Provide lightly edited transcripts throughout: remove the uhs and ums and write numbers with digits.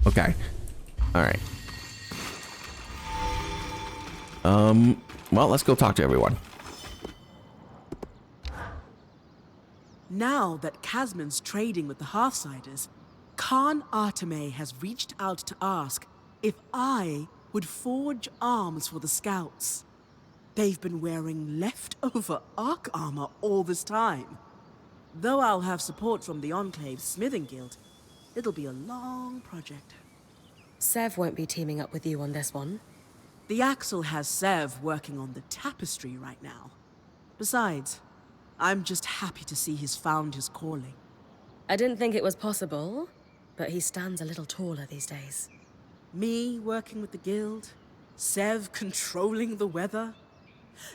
Okay. All right. Well, let's go talk to everyone. Now that Casman's trading with the Halfsiders, Khan Arteme has reached out to ask if I would forge arms for the Scouts. They've been wearing leftover Ark armor all this time. Though I'll have support from the Enclave's smithing guild, it'll be a long project. Sev won't be teaming up with you on this one. The Axle has Sev working on the tapestry right now. Besides, I'm just happy to see he's found his calling. I didn't think it was possible, but he stands a little taller these days. Me working with the guild, Sev controlling the weather,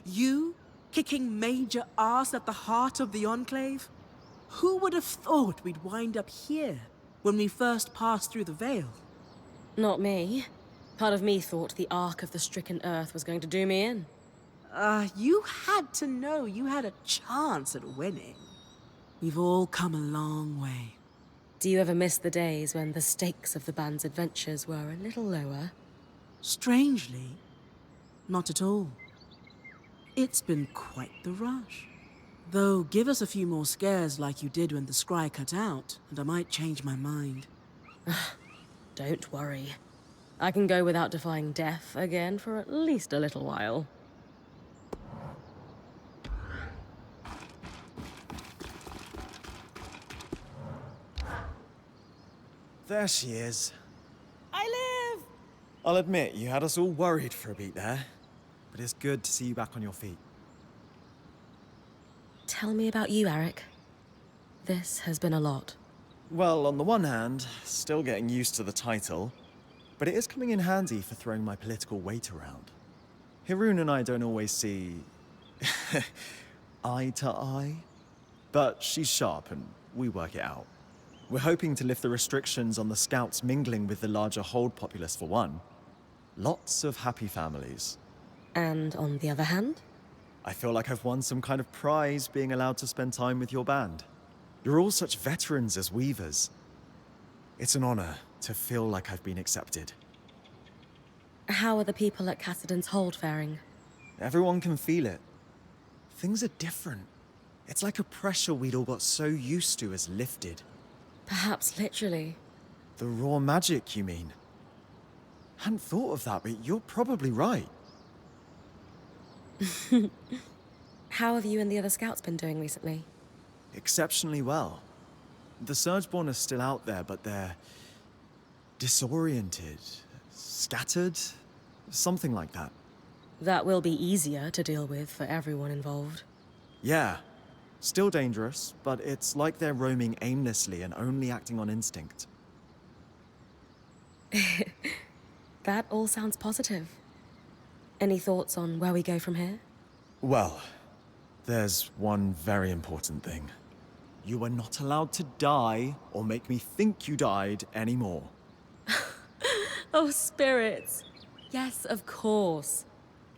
you kicking major ass at the heart of the Enclave? Who would have thought we'd wind up here when we first passed through the Veil? Not me. Part of me thought the Ark of the Stricken Earth was going to do me in. You had to know you had a chance at winning. We've all come a long way. Do you ever miss the days when the stakes of the band's adventures were a little lower? Strangely, not at all. It's been quite the rush. Though, give us a few more scares like you did when the scry cut out, and I might change my mind. Don't worry. I can go without defying death again for at least a little while. There she is. I live! I'll admit, you had us all worried for a beat there. But it's good to see you back on your feet. Tell me about you, Eric. This has been a lot. Well, on the one hand, still getting used to the title, but it is coming in handy for throwing my political weight around. Hirun and I don't always see eye to eye, but she's sharp and we work it out. We're hoping to lift the restrictions on the Scouts mingling with the larger Hold populace for one. Lots of happy families. And on the other hand? I feel like I've won some kind of prize being allowed to spend time with your band. You're all such veterans as weavers. It's an honor to feel like I've been accepted. How are the people at Cassidon's Hold faring? Everyone can feel it. Things are different. It's like a pressure we'd all got so used to is lifted. Perhaps literally. The raw magic, you mean? Hadn't thought of that, but you're probably right. How have you and the other scouts been doing recently? Exceptionally well. The Surgeborn are still out there, but they're disoriented, scattered, something like that. That will be easier to deal with for everyone involved. Yeah. Still dangerous, but it's like they're roaming aimlessly and only acting on instinct. That all sounds positive. Any thoughts on where we go from here? Well, there's one very important thing. You are not allowed to die or make me think you died anymore. Oh, spirits. Yes, of course.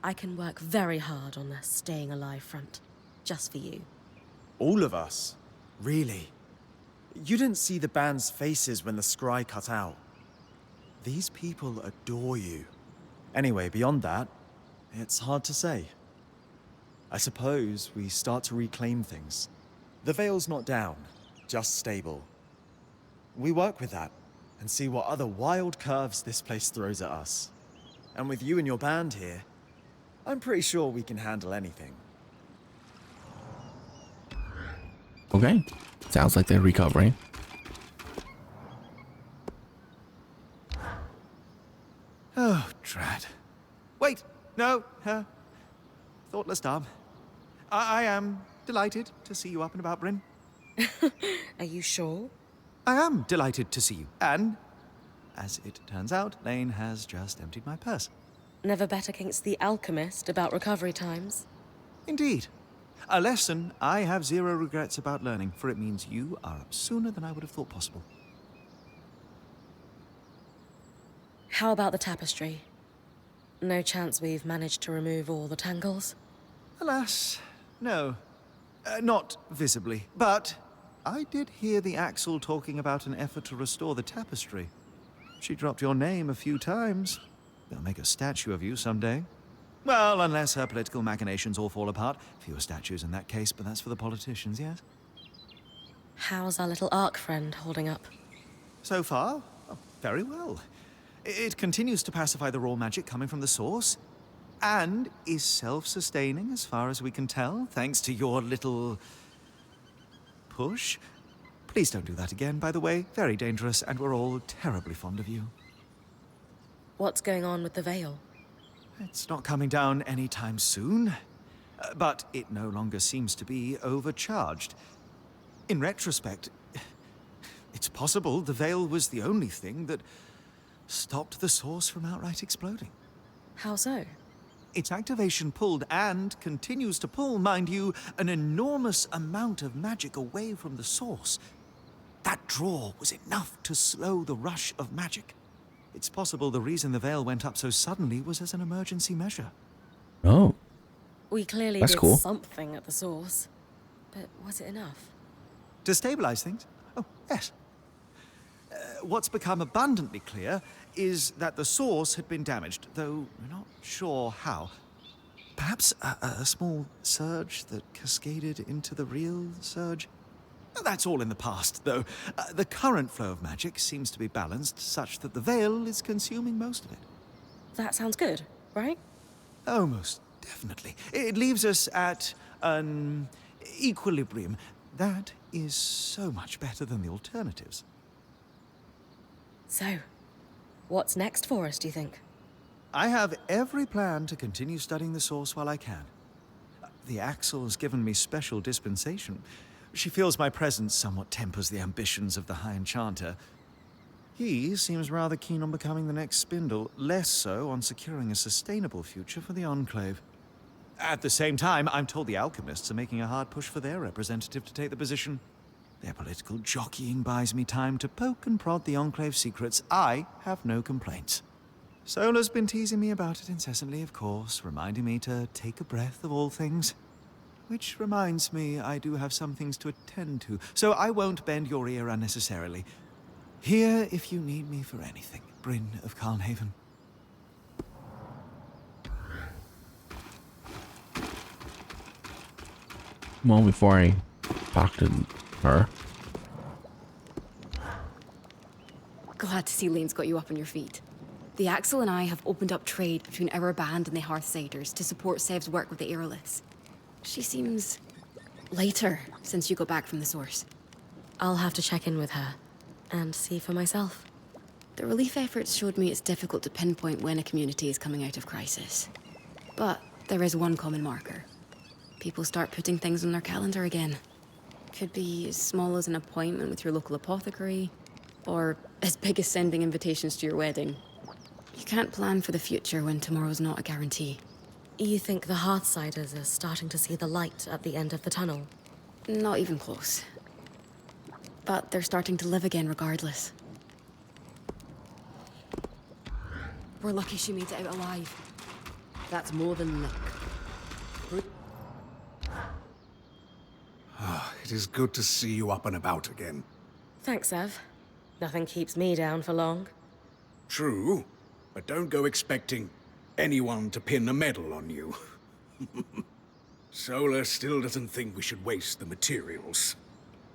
I can work very hard on the staying alive front, just for you. All of us? Really? You didn't see the band's faces when the scry cut out. These people adore you. Anyway, beyond that, it's hard to say. I suppose we start to reclaim things. The Veil's not down, just stable. We work with that and see what other wild curves this place throws at us. And with you and your band here, I'm pretty sure we can handle anything. Okay. Sounds like they're recovering. Oh, drat. Wait, no, thoughtless dumb. I am delighted to see you up and about, Bryn. Are you sure? I am delighted to see you. And, as it turns out, Lane has just emptied my purse. Never bet against the alchemist about recovery times. Indeed. A lesson I have zero regrets about learning, for it means you are up sooner than I would have thought possible. How about the tapestry? No chance we've managed to remove all the tangles? Alas, no. Not visibly. But I did hear the Axel talking about an effort to restore the tapestry. She dropped your name a few times. They'll make a statue of you someday. Well, unless her political machinations all fall apart. Fewer statues in that case, but that's for the politicians, yes? How's our little arc friend holding up? So far, oh, very well. It continues to pacify the raw magic coming from the source, and is self-sustaining as far as we can tell, thanks to your little push. Please don't do that again, by the way. Very dangerous, and we're all terribly fond of you. What's going on with the veil? It's not coming down anytime soon, but it no longer seems to be overcharged. In retrospect, it's possible the veil was the only thing that stopped the source from outright exploding. How so? Its activation pulled, and continues to pull, mind you, an enormous amount of magic away from the source. That draw was enough to slow the rush of magic. It's possible the reason the veil went up so suddenly was as an emergency measure. Oh, We clearly That's did cool. something at the source. But was it enough? To stabilize things? Oh, yes. What's become abundantly clear is that the source had been damaged, though we're not sure how. Perhaps a small surge that cascaded into the real surge? That's all in the past, though. The current flow of magic seems to be balanced such that the veil is consuming most of it. That sounds good, right? Oh, most definitely. It leaves us at an equilibrium. That is so much better than the alternatives. So, what's next for us, do you think? I have every plan to continue studying the source while I can. The Axel has given me special dispensation. She feels my presence somewhat tempers the ambitions of the High Enchanter. He seems rather keen on becoming the next Spindle, less so on securing a sustainable future for the Enclave. At the same time, I'm told the Alchemists are making a hard push for their representative to take the position. Their political jockeying buys me time to poke and prod the Enclave secrets. I have no complaints. Solar's been teasing me about it incessantly, of course, reminding me to take a breath of all things. Which reminds me, I do have some things to attend to, so I won't bend your ear unnecessarily. Here if you need me for anything, Bryn of Carnhaven. well, before I talk to her. Glad to see Lane's got you up on your feet. The Axel and I have opened up trade between our band and the Hearthsiders to support Sev's work with the Aeroliths. She seems lighter since you got back from the source. I'll have to check in with her and see for myself. The relief efforts showed me it's difficult to pinpoint when a community is coming out of crisis. But there is one common marker. People start putting things on their calendar again. Could be as small as an appointment with your local apothecary, or as big as sending invitations to your wedding. You can't plan for the future when tomorrow's not a guarantee. You think the Hearthsiders are starting to see the light at the end of the tunnel? Not even close. But they're starting to live again regardless. We're lucky she made it out alive. That's more than luck. It is good to see you up and about again. Thanks, Ev. Nothing keeps me down for long. True, but don't go expecting anyone to pin a medal on you. Solar still doesn't think we should waste the materials.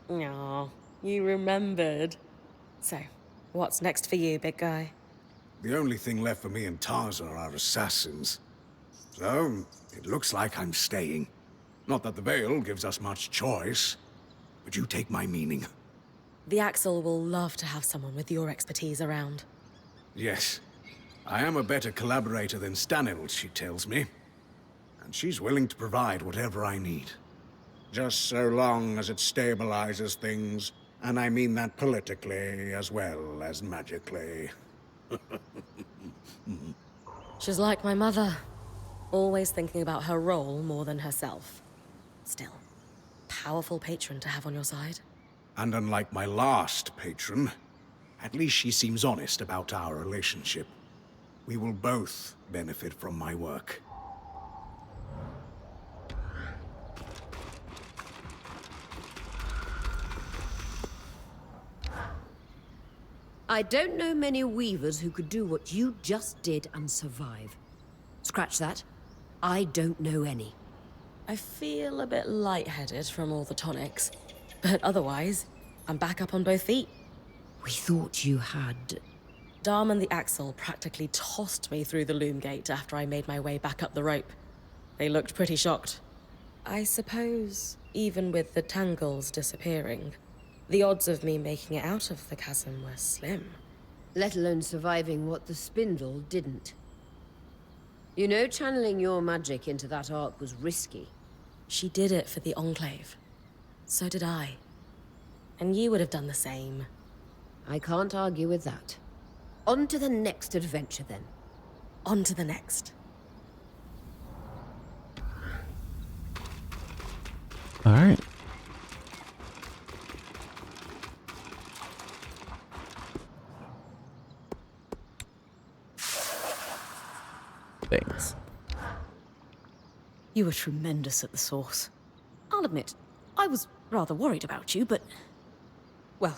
Aw, you remembered. So, what's next for you, big guy? The only thing left for me and Tarza are assassins. So, it looks like I'm staying. Not that the Veil gives us much choice, but you take my meaning. The Axel will love to have someone with your expertise around. Yes, I am a better collaborator than Stanil, she tells me. And she's willing to provide whatever I need. Just so long as it stabilizes things, and I mean that politically as well as magically. She's like my mother, always thinking about her role more than herself. Still, powerful patron to have on your side. And unlike my last patron, at least she seems honest about our relationship. We will both benefit from my work. I don't know many weavers who could do what you just did and survive. Scratch that. I don't know any. I feel a bit lightheaded from all the tonics, but otherwise, I'm back up on both feet. We thought you had... Darm and the Axel practically tossed me through the loom gate after I made my way back up the rope. They looked pretty shocked. I suppose, even with the tangles disappearing, the odds of me making it out of the chasm were slim. Let alone surviving what the spindle didn't. You know, channeling your magic into that arc was risky. She did it for the Enclave. So did I. And you would have done the same. I can't argue with that. On to the next adventure, then. On to the next. All right. Thanks. You were tremendous at the source. I'll admit, I was rather worried about you, but... Well,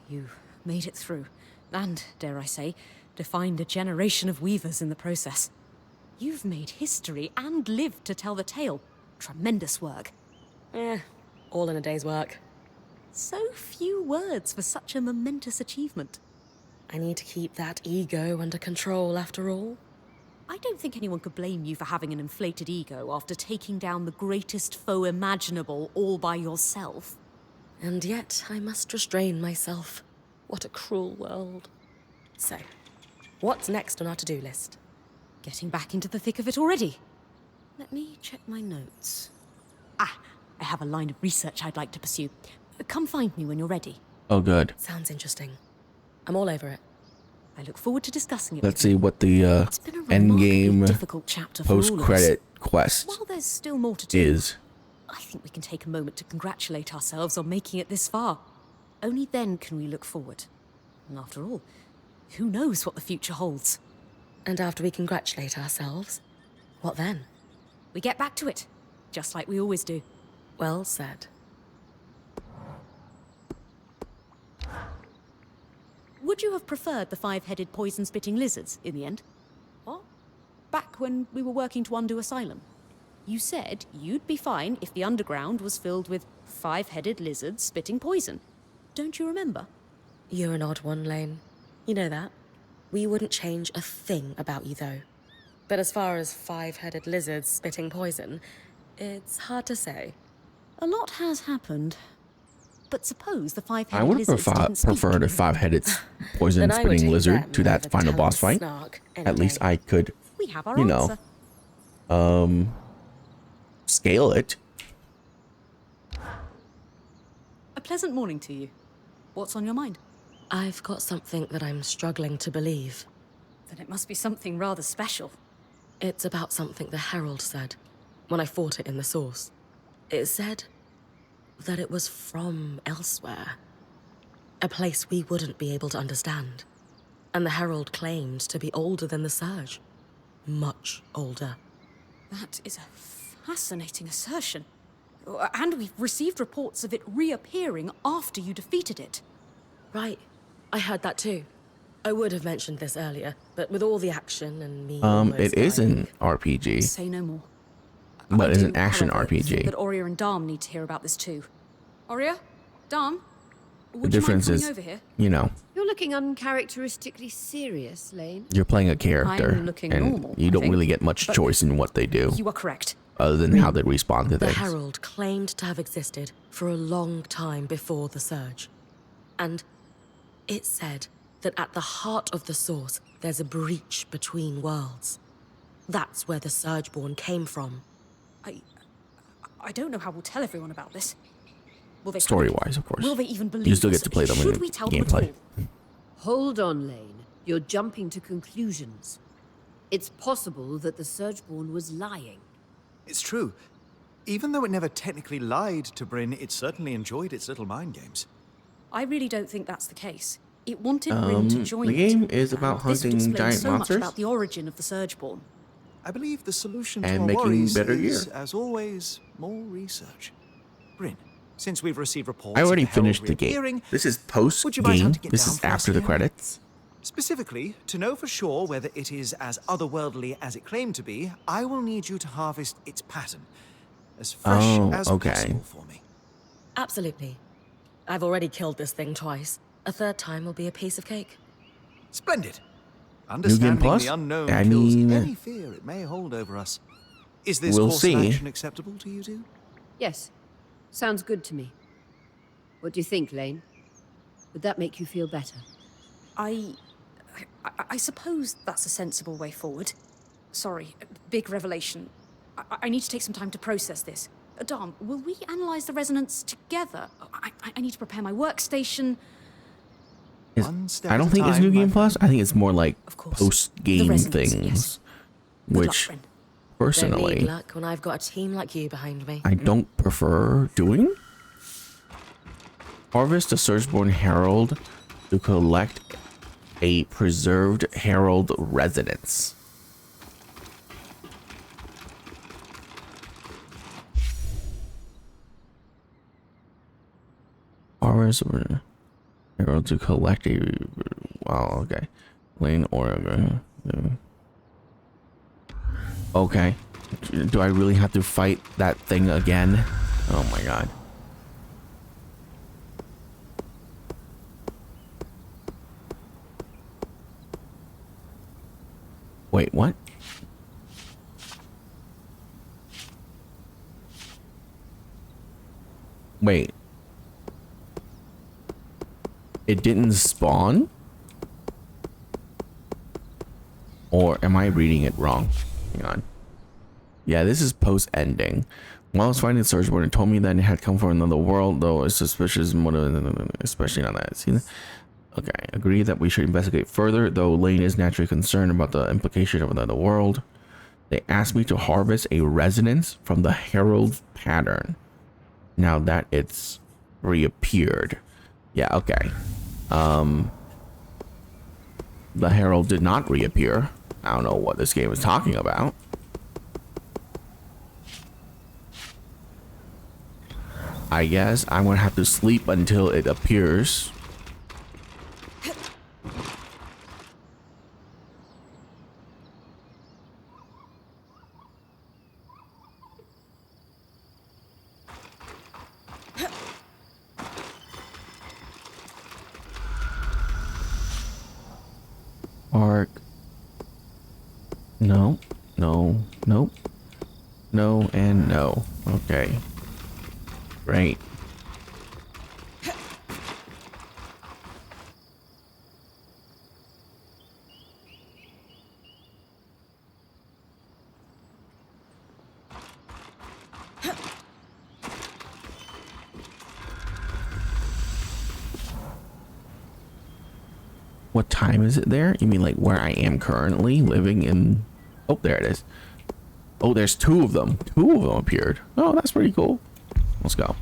you made it through. And, dare I say, defined a generation of weavers in the process. You've made history and lived to tell the tale. Tremendous work. All in a day's work. So few words for such a momentous achievement. I need to keep that ego under control after all. I don't think anyone could blame you for having an inflated ego after taking down the greatest foe imaginable all by yourself. And yet, I must restrain myself. What a cruel world. So, what's next on our to-do list? Getting back into the thick of it already. Let me check my notes. I have a line of research I'd like to pursue. Come find me when you're ready. Oh, good. Sounds interesting. I'm all over it. I look forward to discussing it. Let's see what the It's been a end remarkably game difficult chapter for all of us. post-credit quest While there's still more to do, is. I think we can take a moment to congratulate ourselves on making it this far. Only then can we look forward. And after all, who knows what the future holds? And after we congratulate ourselves, what then? We get back to it, just like we always do. Well said. Would you have preferred the five-headed poison-spitting lizards in the end? What? Back when we were working to undo Asylum. You said you'd be fine if the underground was filled with five-headed lizards spitting poison. Don't you remember? You're an odd one, Lane. You know that. We wouldn't change a thing about you, though. But as far as five-headed lizards spitting poison, it's hard to say. A lot has happened. But suppose the five-headed I would lizards have didn't speak. preferred a five-headed Then I would poison-spitting take lizard them to that over final boss Talon's fight. snark any At least day. I could, We have our you know, answer. scale it. A pleasant morning to you. What's on your mind? I've got something that I'm struggling to believe. Then it must be something rather special. It's about something the Herald said when I fought it in the source. It said that it was from elsewhere. A place we wouldn't be able to understand. And the Herald claimed to be older than the Surge. Much older. That is a fascinating assertion. And we've received reports of it reappearing after you defeated it. Right. I heard that too. I would have mentioned this earlier, but with all the action and me almost It is dying- an RPG, Say no more. but I it's do, an action however, think RPG. that Oria and Darm need to hear about this too. Oria? Darm? The Would you mind difference coming is, over here? you know, You're looking uncharacteristically serious, Lane. you're playing a character, I'm looking and normal, you I don't think. really get much But choice in what they do, You are correct. other than how they respond to The things. Herald claimed to have existed for a long time before the Surge. And it said that at the heart of the source, there's a breach between worlds. That's where the Surgeborn came from. I don't know how we'll tell everyone about this. Will they Story-wise, of course. Will they even believe You still us? get to play them Should in we tell them at gameplay. all? Hold on, Lane. You're jumping to conclusions. It's possible that the Surgeborn was lying. It's true. Even though it never technically lied to Bryn, it certainly enjoyed its little mind games. I really don't think that's the case. It wanted Bryn to join the game it, is and about this would hunting explain giant so monsters. much about the origin of the Surgeborn. I believe the solution to And our making worries better is, gear. as always, more research. Bryn, Since we've received reports I of already the Herald finished the reappearing, game. This is post would you mind game. hunting it This down is for us after the here? credits. Specifically, to know for sure whether it is as otherworldly as it claimed to be, I will need you to harvest its pattern. As fresh as possible for me. Absolutely. I've already killed this thing twice. A third time will be a piece of cake. Splendid. Game Understanding Plus? the unknown I kills mean, any fear it may hold over us. Is this we'll course see. of action acceptable to you two? Yes. Sounds good to me. What do you think, Lane? Would that make you feel better? I suppose that's a sensible way forward. Sorry, big revelation. I need to take some time to process this. Dom, will we analyze the resonance together? I need to prepare my workstation. I don't think it's New Game Plus. I think it's more like Of course. post The game resonance, things, yes. Good luck, which friend. Don't need personally luck when I've got a team like you behind me. I don't prefer doing. Harvest a Surgeborn Herald to collect a preserved Herald resonance. Harvest a Herald to collect a. Wow, okay. Lane Oregon. Okay. Do I really have to fight that thing again? Oh my god. Wait, what? Wait. It didn't spawn? Or am I reading it wrong? Hang on. Yeah, this is post-ending. While I was finding the Surgeborn, it told me that it had come from another world, though it's suspicious, especially on that. See? Okay, agree that we should investigate further, though Lane is naturally concerned about the implication of another world. They asked me to harvest a resonance from the Herald's pattern. Now that it's reappeared. Yeah, okay. The Herald did not reappear. I don't know what this game is talking about. I guess I'm gonna have to sleep until it appears. Arc. No, no, nope. No and no. Okay. Great. What time is it there? You mean like where I am currently living in? Oh, there it is. Oh, there's two of them. Two of them appeared. Oh, that's pretty cool. Let's go.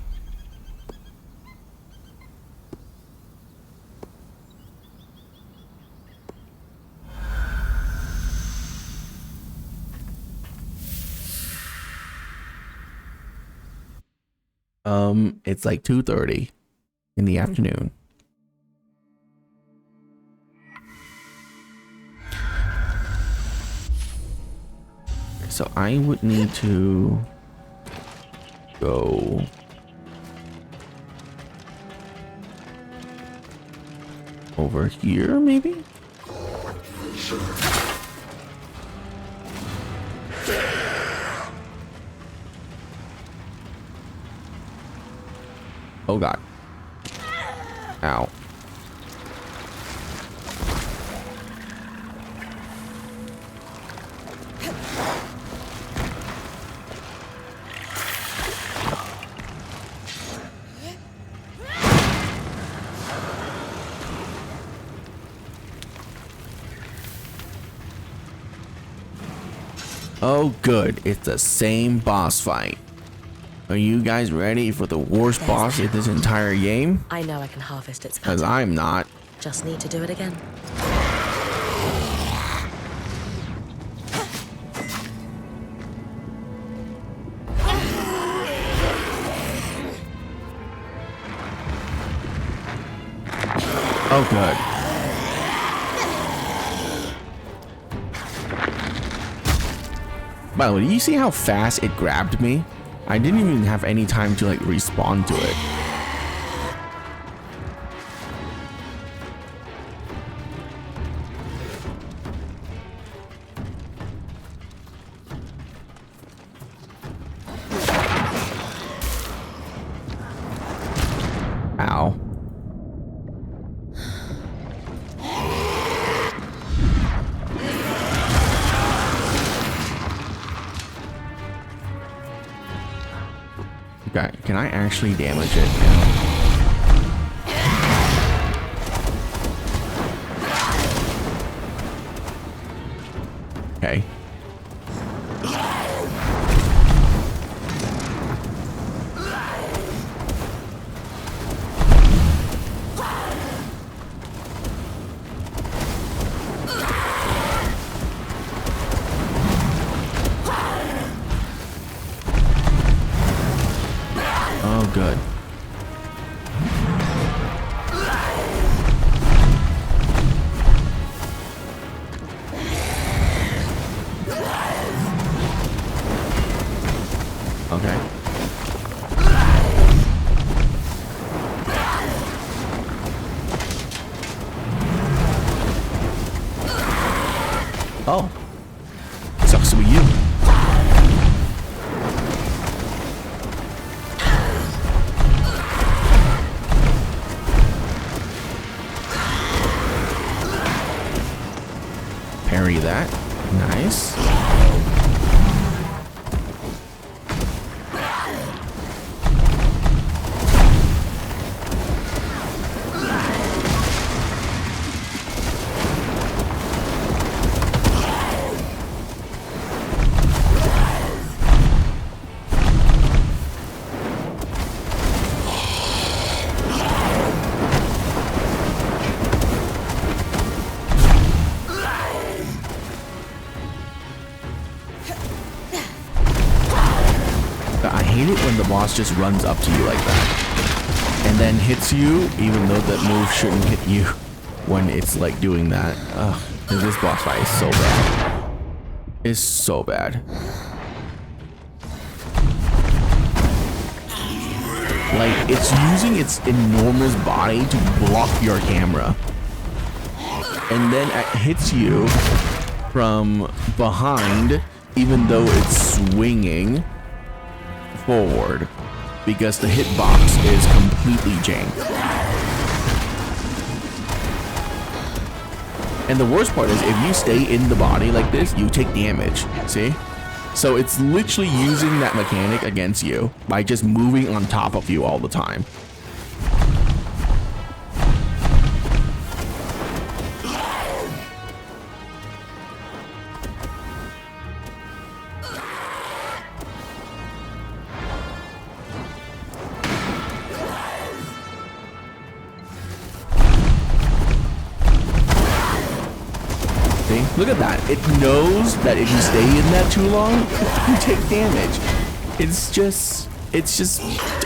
It's like 2:30 in the afternoon. So I would need to go over here, maybe? Oh god. Ow. Oh good, it's the same boss fight. Are you guys ready for the worst boss in this entire game? I know I can harvest its Because pattern. I'm not. Just need to do it again. Oh, good. By the way, do you see how fast it grabbed me? I didn't even have any time to like respawn to it. Ow. Okay, can I actually damage it now? Okay. Oh, good. Okay. Oh. Sucks to be you. Parry that. Nice. I hate it when the boss just runs up to you like that and then hits you, even though that move shouldn't hit you when it's like doing that. Ugh, this boss fight is so bad. It's so bad. Like, it's using its enormous body to block your camera, and then it hits you from behind, even though it's swinging forward, because the hitbox is completely janked. And the worst part is, if you stay in the body like this, you take damage. See? So it's literally using that mechanic against you by just moving on top of you all the time. Look at that. It knows that if you stay in that too long, you take damage. It's just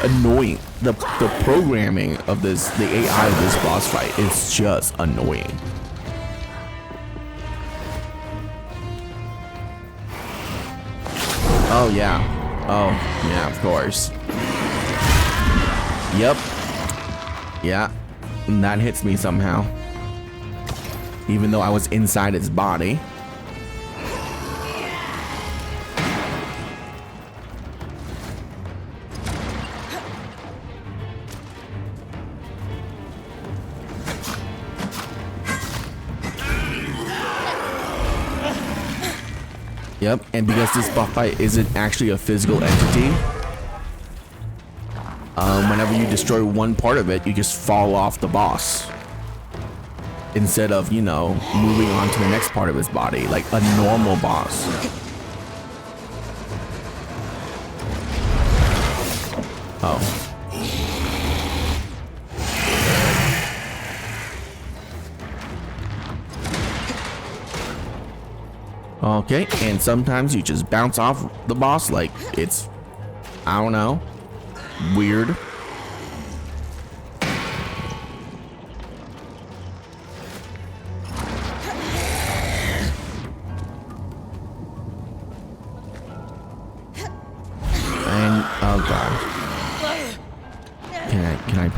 annoying. The programming of the AI of this boss fight is just annoying. Oh yeah. Oh yeah, of course. Yep. Yeah. And that hits me somehow. Even though I was inside its body. Yep, and because this boss fight isn't actually a physical entity, whenever you destroy one part of it, you just fall off the boss, instead of, you know, moving on to the next part of his body like a normal boss. Oh. Okay, and sometimes you just bounce off the boss like it's, I don't know, weird.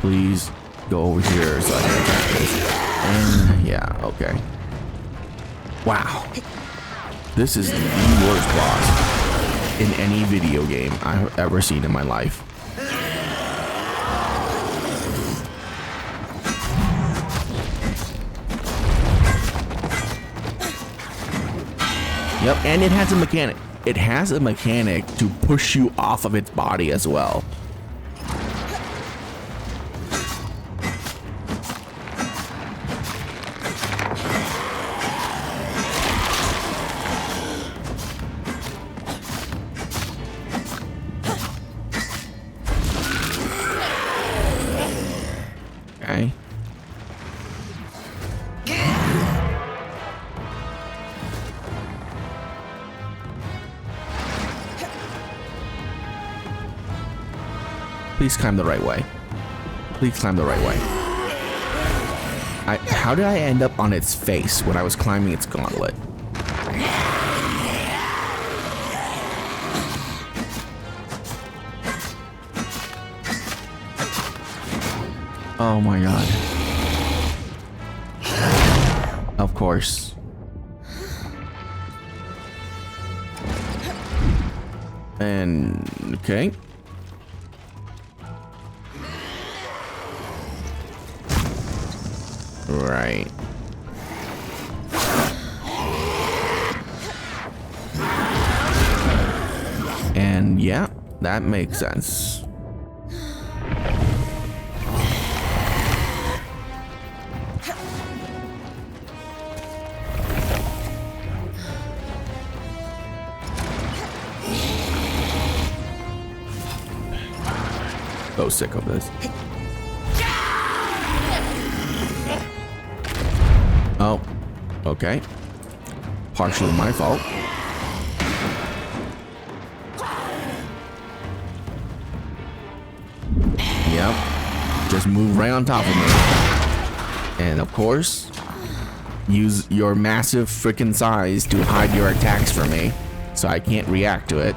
Please go over here so I can attack this. And yeah, okay. Wow. This is the worst boss in any video game I've ever seen in my life. Yep, and it has a mechanic. It has a mechanic to push you off of its body as well. Okay. Please climb the right way. Please climb the right way. How did I end up on its face when I was climbing its gauntlet? Oh my god. Of course. And okay. Right. And yeah, that makes sense. So sick of this. Oh, okay. Partially my fault. Yep. Just move right on top of me. And of course, use your massive freaking size to hide your attacks from me, so I can't react to it.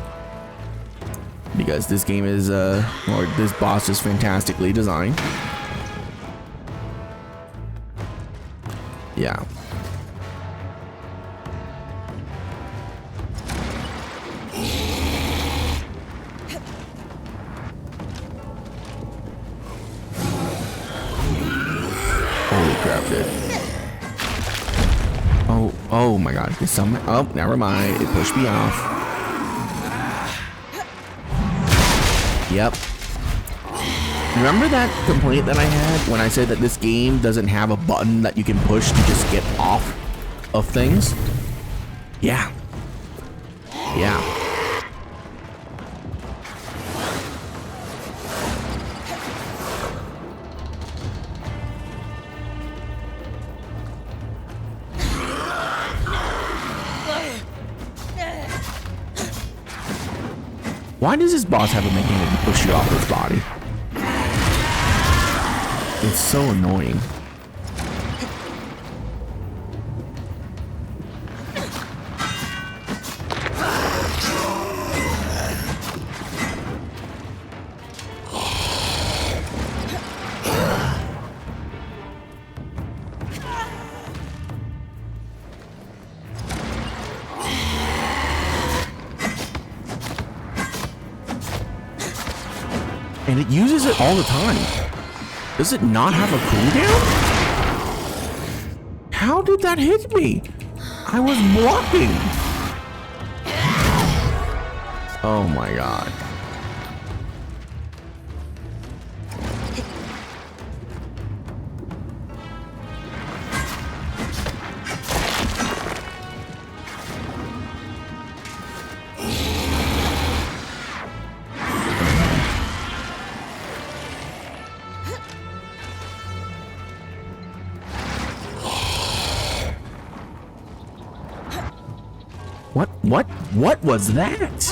Because this game is, or this boss is fantastically designed. Yeah. Holy crap, dude. Oh my god. There's some, oh, never mind. It pushed me off. Yep. Remember that complaint that I had when I said that this game doesn't have a button that you can push to just get off of things? Yeah. Yeah. Why does this boss have a mechanic to push you off his body? It's so annoying. And it uses it all the time. Does it not have a cooldown? How did that hit me? I was blocking. Oh my god. What was that?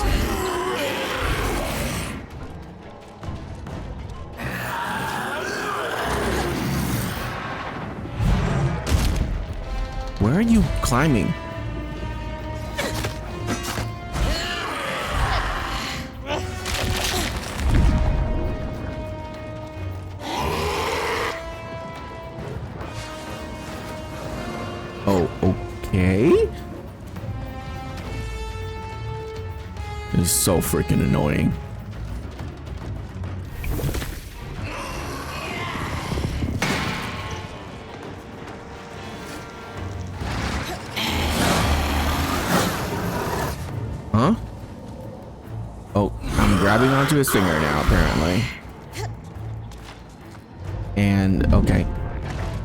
Where are you climbing? Okay. This is so freaking annoying. Huh? Oh, I'm grabbing onto his finger now, apparently. And, okay.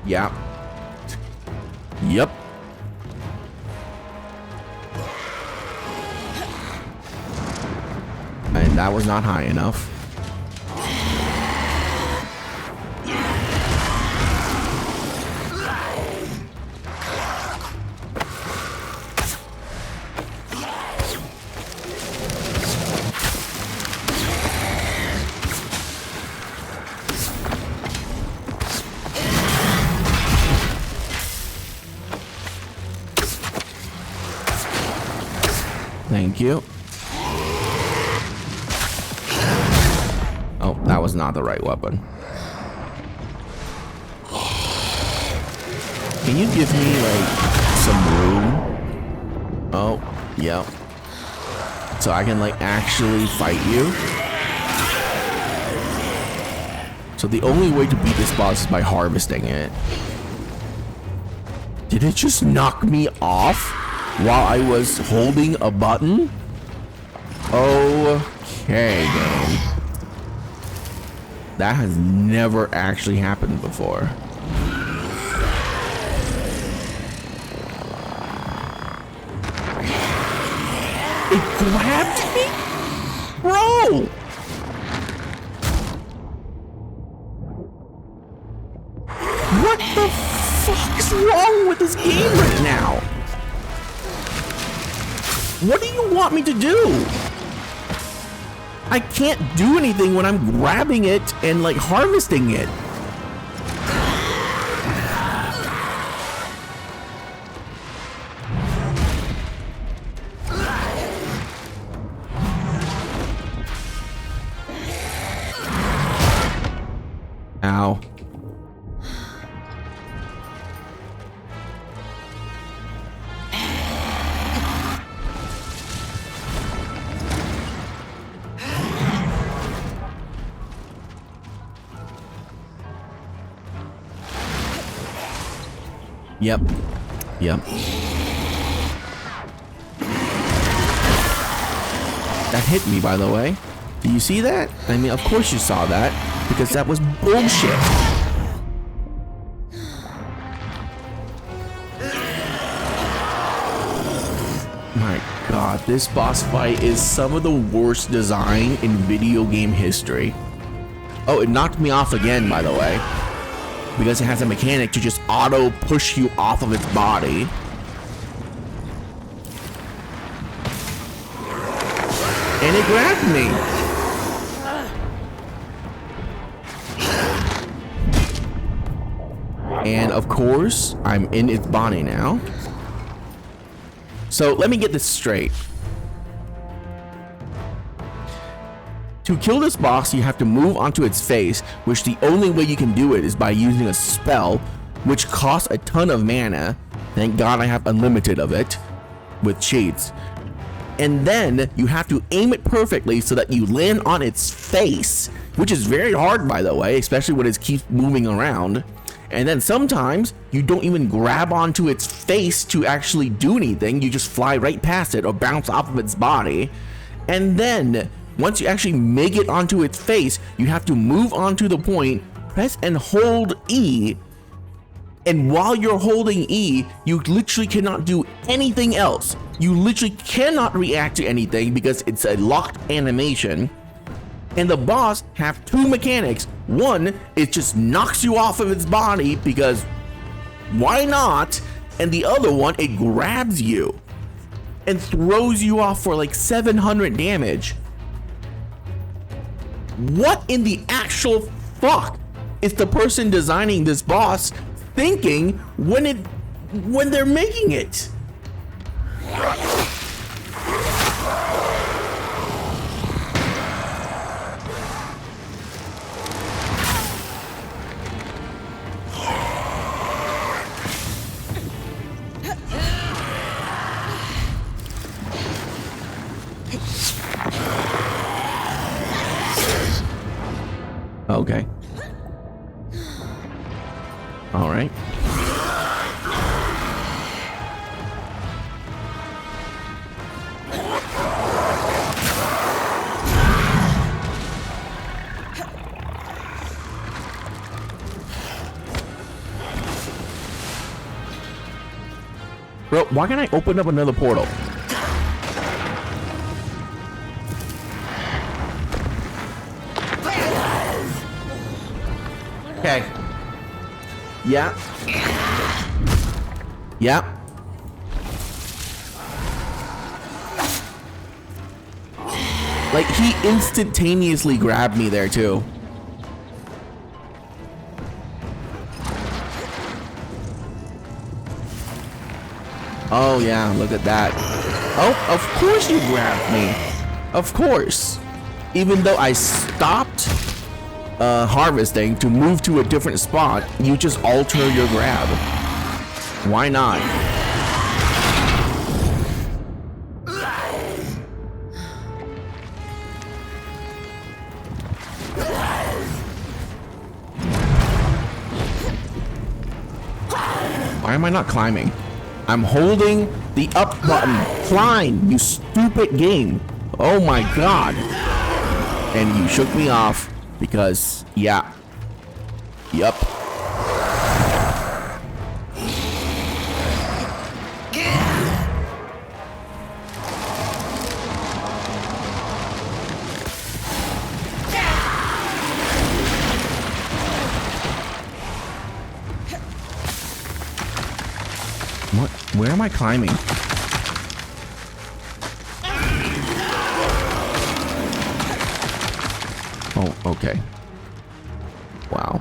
Yeah. Yep. And that was not high enough. Thank you. Oh, that was not the right weapon. Can you give me, like, some room? Oh, yep. So I can, like, actually fight you? So the only way to beat this boss is by harvesting it. Did it just knock me off while I was holding a button? Okay, game. That has never actually happened before. It grabbed me? Bro! What the fuck is wrong with this game right now? What do you want me to do? I can't do anything when I'm grabbing it and like harvesting it. Ow. Yep. Yep. That hit me, by the way. Do you see that? I mean, of course you saw that, because that was bullshit. My god, this boss fight is some of the worst design in video game history. Oh, it knocked me off again, by the way. Because it has a mechanic to just auto push you off of its body. And it grabbed me. And of course, I'm in its body now. So let me get this straight. To kill this boss, you have to move onto its face, which the only way you can do it is by using a spell, which costs a ton of mana. Thank God I have unlimited of it with cheats. And then you have to aim it perfectly so that you land on its face, which is very hard, by the way, especially when it keeps moving around. And then sometimes you don't even grab onto its face to actually do anything. You just fly right past it or bounce off of its body. And then once you actually make it onto its face, you have to move onto the point, press and hold E. And while you're holding E, you literally cannot do anything else. You literally cannot react to anything because it's a locked animation. And the boss have two mechanics. One, it just knocks you off of its body because why not? And the other one, it grabs you and throws you off for like 700 damage. What in the actual fuck is the person designing this boss thinking when they're making it? Okay. All right. Bro, why can't I open up another portal? Okay. Yeah. Yeah. Like, he instantaneously grabbed me there, too. Oh, yeah, look at that. Oh, of course you grabbed me. Of course. Even though I stopped harvesting to move to a different spot, you just alter your grab. Why not? Why am I not climbing? I'm holding the up button. Climb, you stupid game. Oh my god. And you shook me off because, yeah. Yup. What? Where am I climbing? Oh, okay. Wow.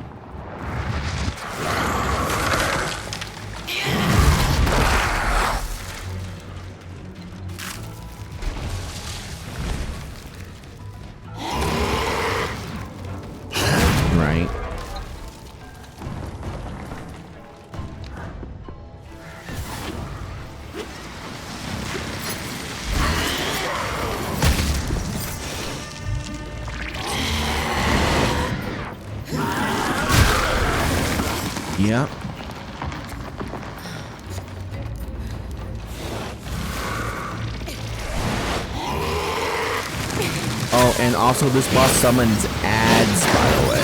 Right. Yeah. Oh, and also this boss summons ads, by the way.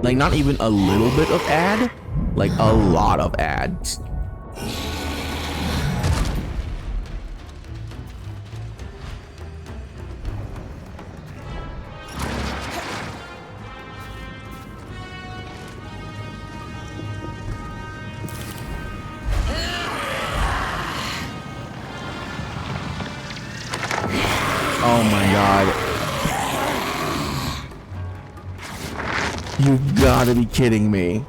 Like, not even a little bit of ad, like a lot of ads. Oh my god. You gotta be kidding me.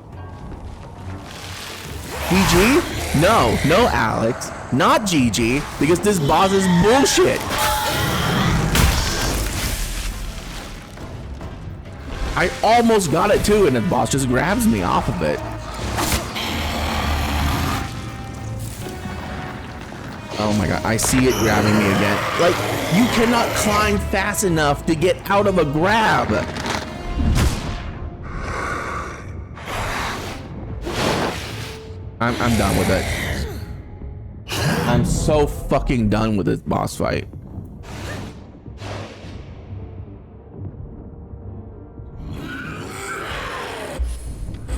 GG? No, Alex. Not GG, because this boss is bullshit. I almost got it too, and the boss just grabs me off of it. Oh my god, I see it grabbing me again. Like, you cannot climb fast enough to get out of a grab. I'm done with it. I'm so fucking done with this boss fight.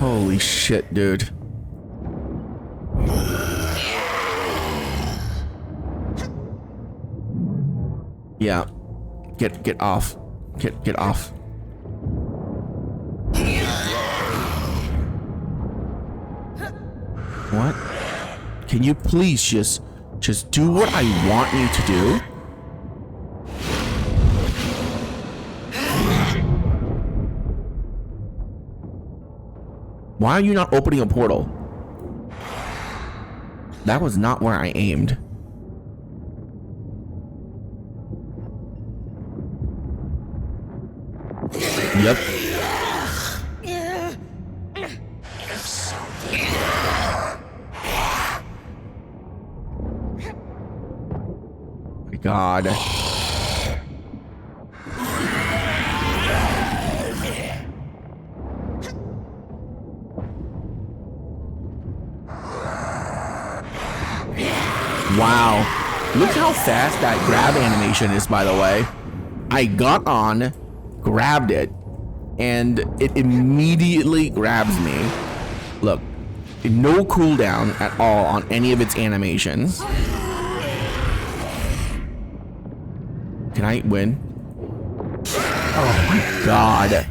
Holy shit, dude. Yeah. Get off. Get off. What? Can you please just do what I want you to do? Why are you not opening a portal? That was not where I aimed. Yep. My God. Wow. Look how fast that grab animation is, by the way. I got on, grabbed it, and it immediately grabs me. Look, no cooldown at all on any of its animations. Can I win? Oh my God.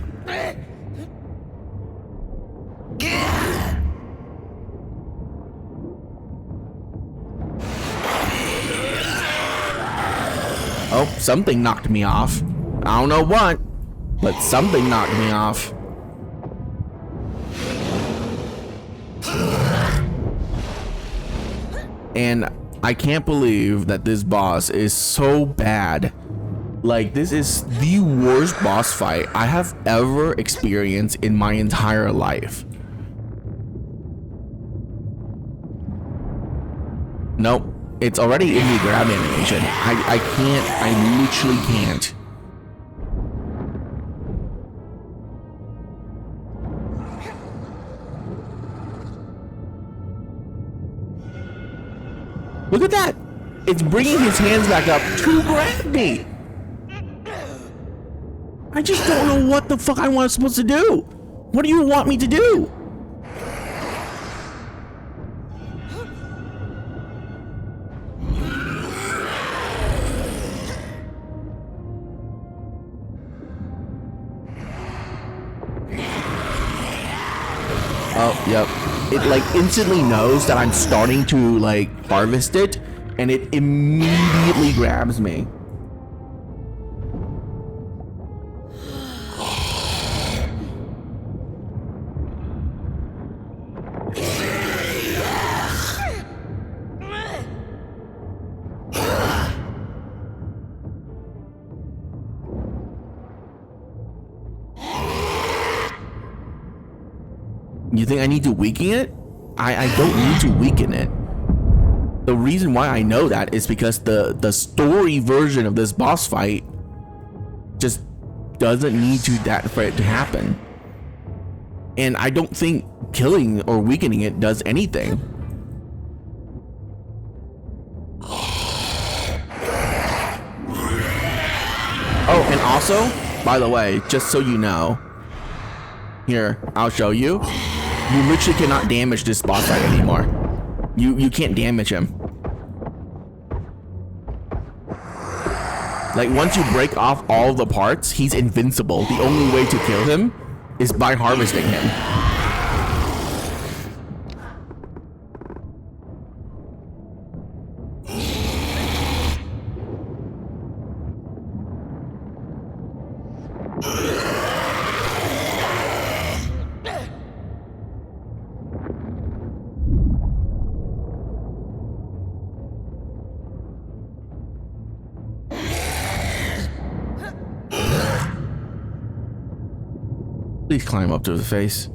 Oh, something knocked me off. I don't know what, but something knocked me off. And I can't believe that this boss is so bad. Like, this is the worst boss fight I have ever experienced in my entire life. Nope. It's already in the grab animation. I can't, I literally can't. Look at that. It's bringing his hands back up to grab me. I just don't know what the fuck I'm supposed to do. What do you want me to do? Oh, yep. It like instantly knows that I'm starting to like harvest it, and it immediately grabs me. You think I need to weaken it? I don't need to weaken it. The reason why I know that is because the story version of this boss fight just doesn't need that for it to happen. And I don't think killing or weakening it does anything. Oh, and also, by the way, just so you know, here, I'll show you. You literally cannot damage this boss fight anymore. You can't damage him. Like, once you break off all the parts, he's invincible. The only way to kill him is by harvesting him. Please climb up to the face.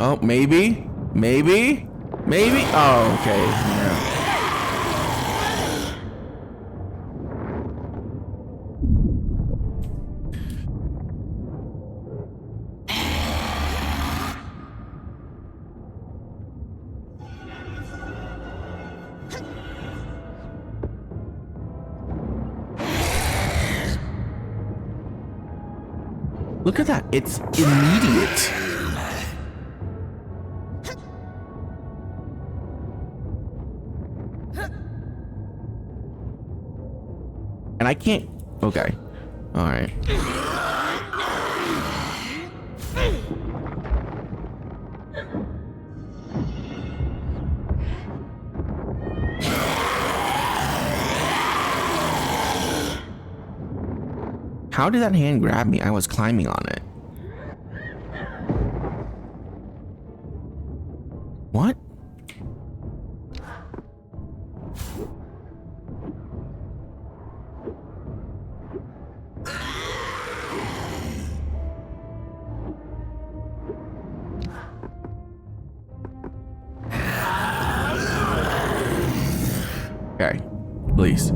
Oh, maybe? Maybe? Maybe? Oh, okay. Yeah. Look at that. It's immediate. And I can't. Okay. All right. How did that hand grab me? I was climbing on it. Okay, please.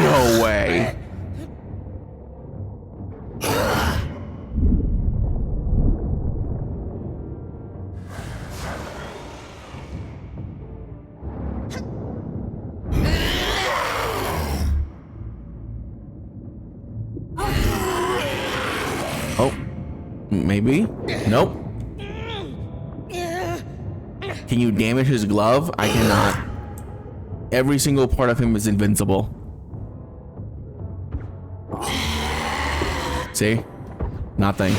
No way. Oh, maybe? Nope. Can you damage his glove? I cannot. Every single part of him is invincible. See? Nothing.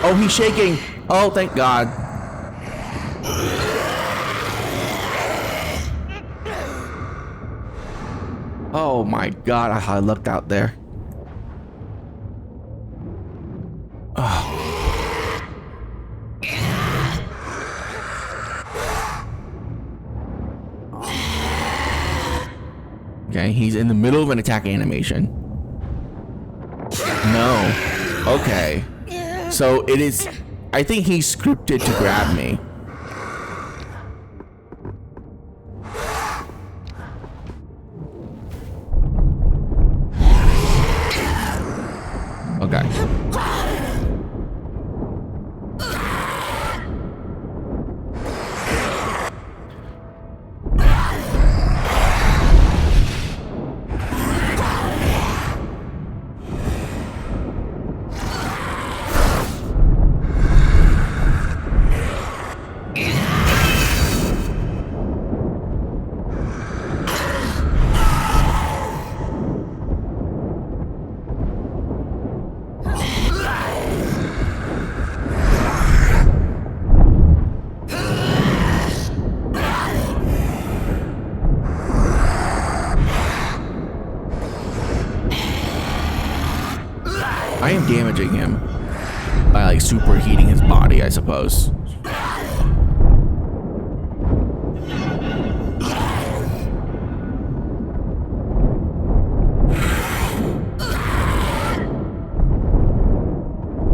Oh, he's shaking. Oh, thank God. Oh my God, I looked out there. Oh. Okay, he's in the middle of an attack animation. No. Okay. So it is, I think he's scripted to grab me. Okay. I am damaging him by like superheating his body, I suppose.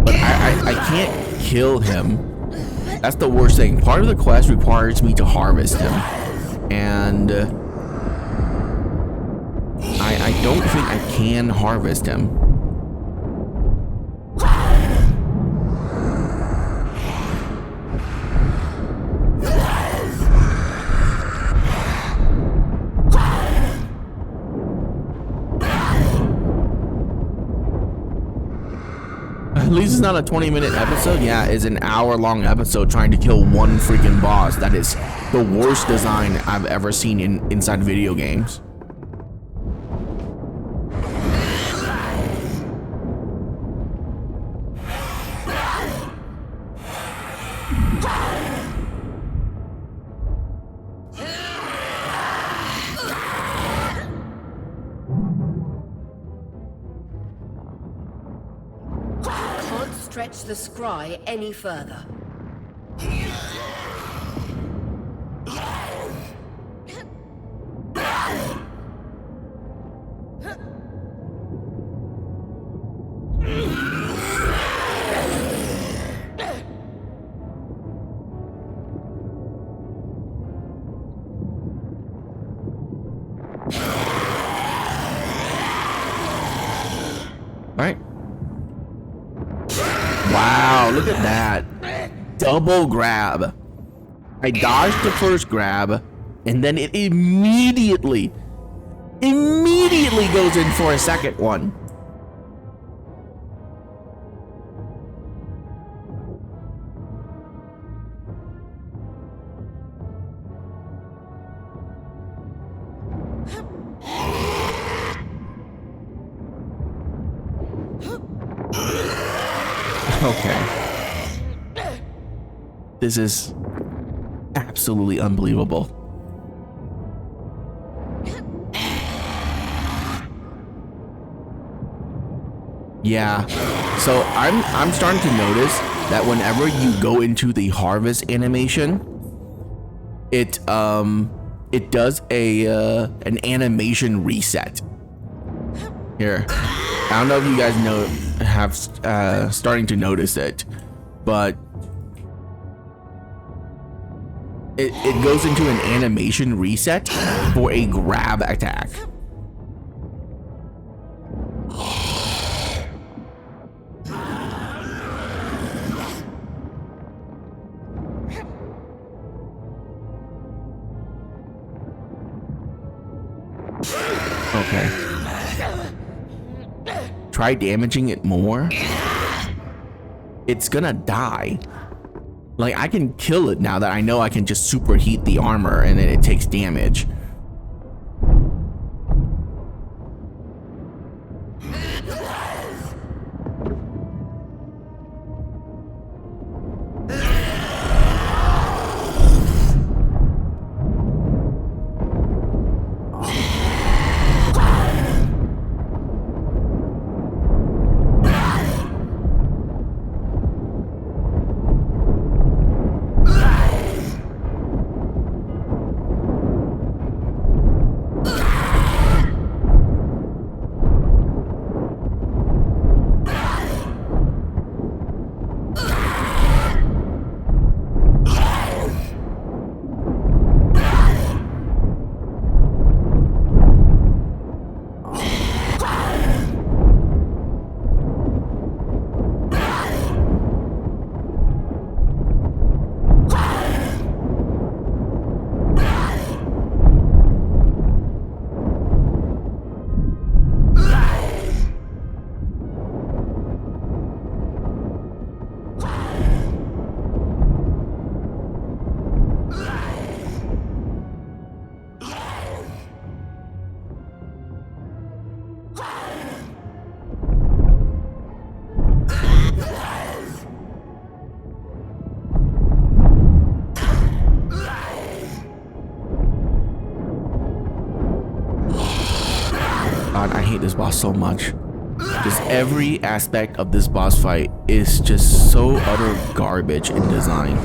But I can't kill him. That's the worst thing. Part of the quest requires me to harvest him. And I don't think I can harvest him. At least it's not a 20-minute episode. Yeah, it's an hour-long episode trying to kill one freaking boss. That is the worst design I've ever seen inside video games. Stretch the scry any further. All right. Wow, look at that. Double grab. I dodged the first grab, and then it immediately goes in for a second one. Okay. This is absolutely unbelievable. Yeah. So I'm starting to notice that whenever you go into the harvest animation, it does an animation reset. Here. I don't know if you guys have starting to notice it, but it goes into an animation reset for a grab attack. Okay. Try damaging it more. It's gonna die. Like, I can kill it now that I know I can just superheat the armor and then it takes damage. God, I hate this boss so much. Just every aspect of this boss fight is just so utter garbage in design.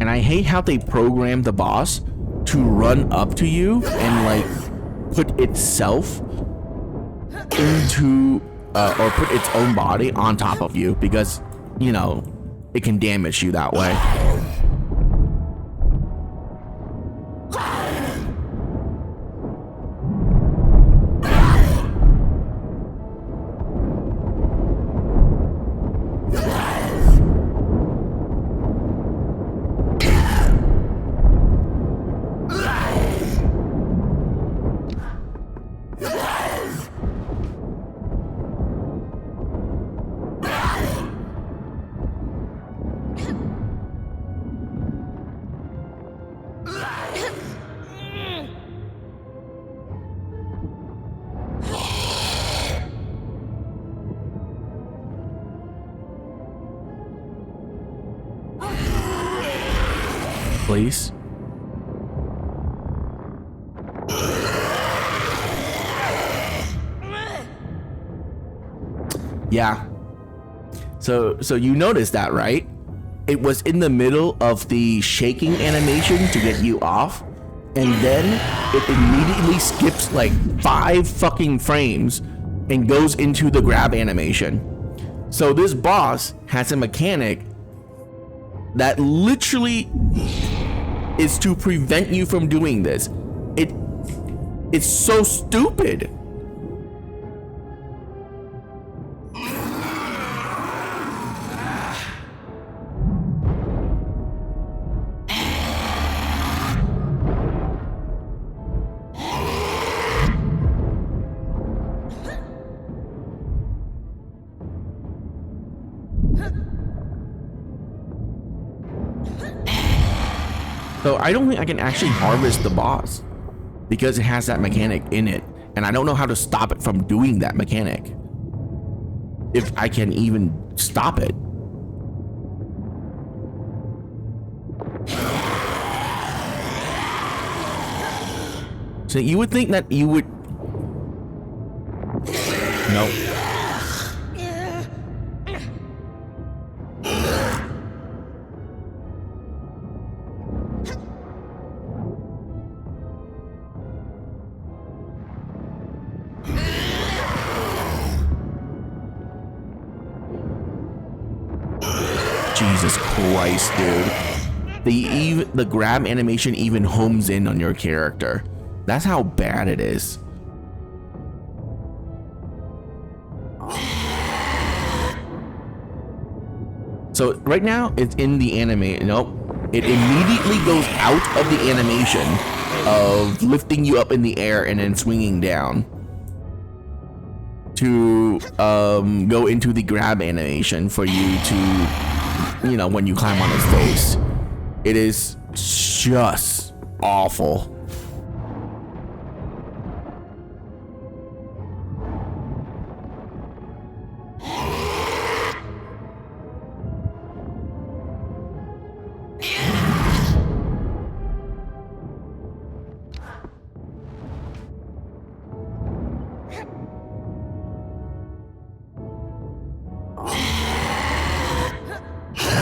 And I hate how they programmed the boss to run up to you and like put itself into or put its own body on top of you, because, you know, it can damage you that way. Please. Yeah. So you noticed that, right? It was in the middle of the shaking animation to get you off, and then it immediately skips like 5 fucking frames and goes into the grab animation. So this boss has a mechanic that literally is to prevent you from doing this. It's so stupid. So I don't think I can actually harvest the boss because it has that mechanic in it, and I don't know how to stop it from doing that mechanic. If I can even stop it. So you would think that you would... Nope. Jesus Christ, dude. The grab animation even homes in on your character. That's how bad it is. So right now it's in the anime. Nope. It immediately goes out of the animation of lifting you up in the air and then swinging down to go into the grab animation for you to, you know, when you climb on his face. It is just awful.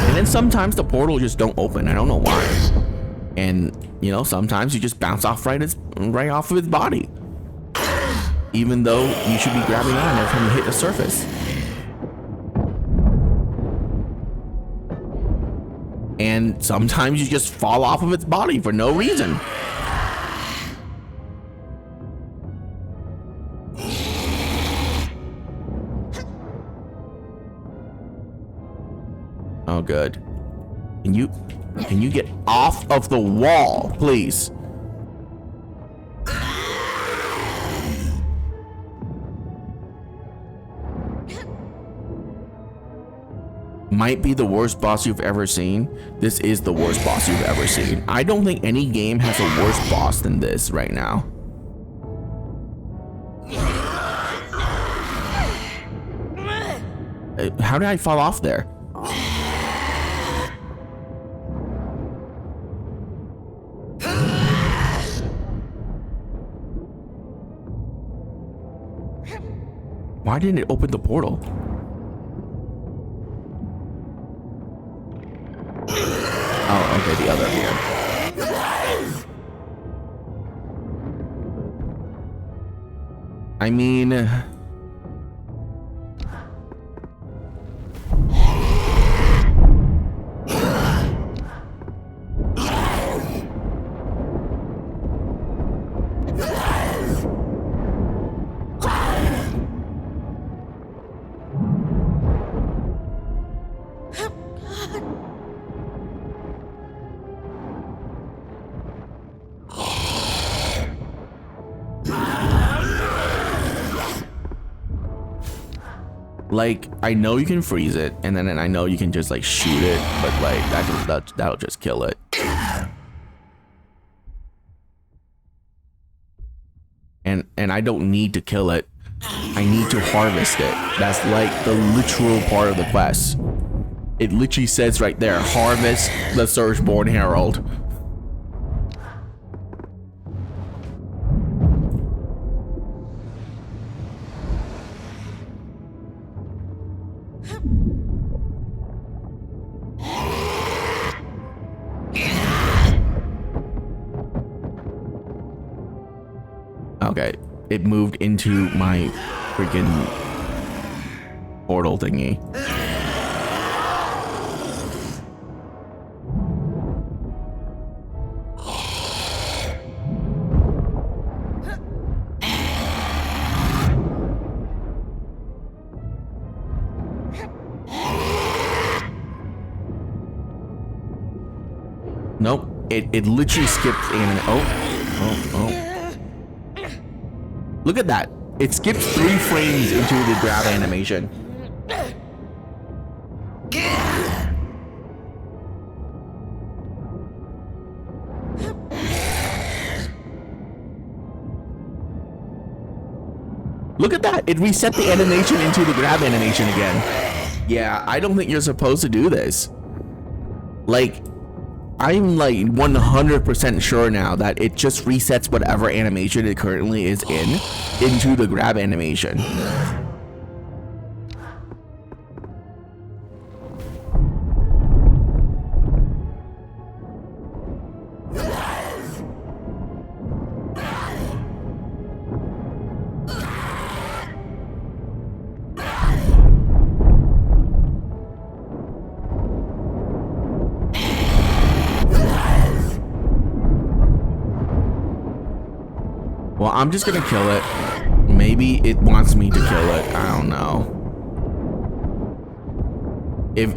And then sometimes the portal just don't open. I don't know why. And you know, sometimes you just bounce off right off of his body, even though you should be grabbing on every time you hit the surface. And sometimes you just fall off of its body for no reason. Oh, good. Can you get off of the wall, please? Might be the worst boss you've ever seen. This is the worst boss you've ever seen. I don't think any game has a worse boss than this right now. How did I fall off there? Why didn't it open the portal? Oh, okay, the other here. I mean... Like, I know you can freeze it, and then I know you can just like shoot it, but like that'll just kill it. And I don't need to kill it. I need to harvest it. That's like the literal part of the quest. It literally says right there, harvest the Surgeborn Herald. Okay, it moved into my freaking portal thingy. Nope, it literally skipped anime. Oh. Look at that. It skips 3 frames into the grab animation. Look at that. It reset the animation into the grab animation again. Yeah, I don't think you're supposed to do this. Like, I'm like 100% sure now that it just resets whatever animation it currently is in into the grab animation. Well, I'm just gonna kill it. Maybe it wants me to kill it. I don't know. If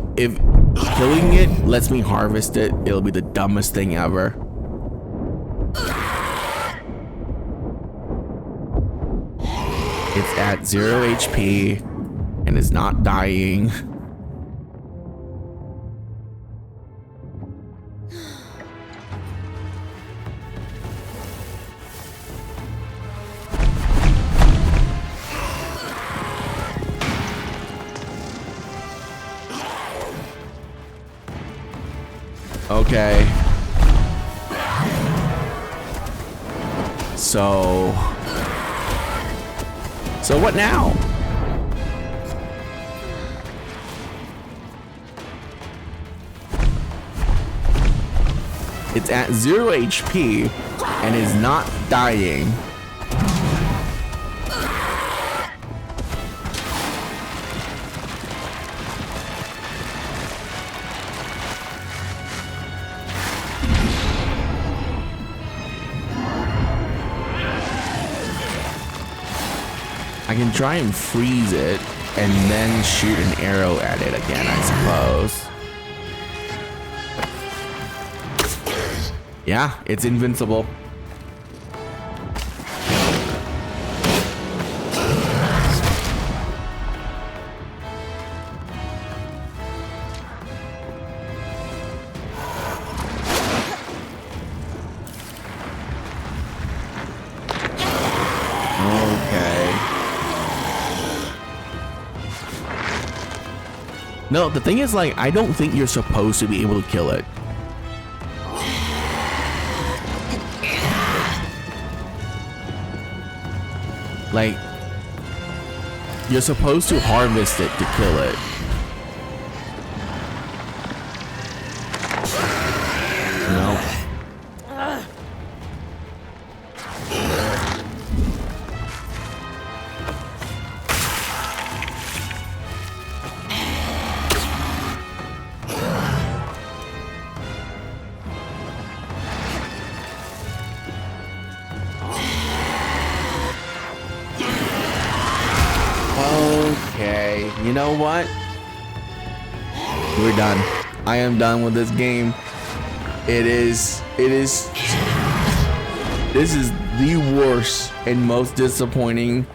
killing it lets me harvest it, it'll be the dumbest thing ever. It's at 0 HP and is not dying. Okay. So what now? It's at 0 HP and is not dying. I can try and freeze it and then shoot an arrow at it again, I suppose. Yeah, it's invincible. No, the thing is, like, I don't think you're supposed to be able to kill it. Like, you're supposed to harvest it to kill it. No. Okay, you know what? We're done. I am done with this game. This is the worst and most disappointing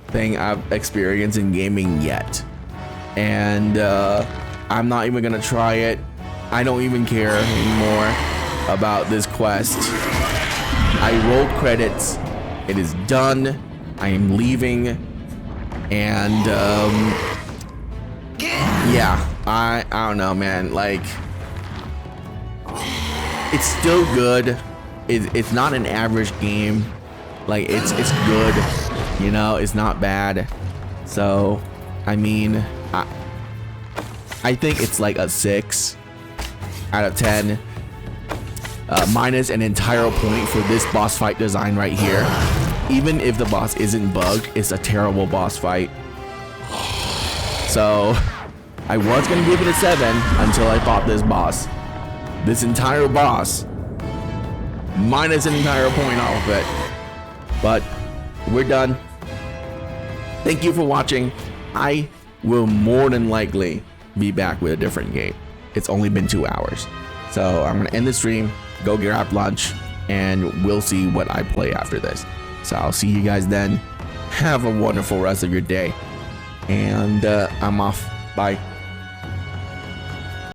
thing I've experienced in gaming yet. And I'm not even gonna try it. I don't even care anymore about this quest. I rolled credits. It is done. I am leaving. And yeah, I don't know, man. Like, it's still good. It's not an average game. Like, it's good, you know. It's not bad. So I mean, I think it's like a 6 out of 10, minus an entire point for this boss fight design right here. Even if the boss isn't bugged, it's a terrible boss fight. So I was gonna give it a 7 until I fought this boss. This entire boss, minus an entire point off of it. But we're done. Thank you for watching. I will more than likely be back with a different game. It's only been 2 hours. So I'm gonna end the stream, go grab lunch, and we'll see what I play after this. So I'll see you guys then. Have a wonderful rest of your day. And I'm off. Bye.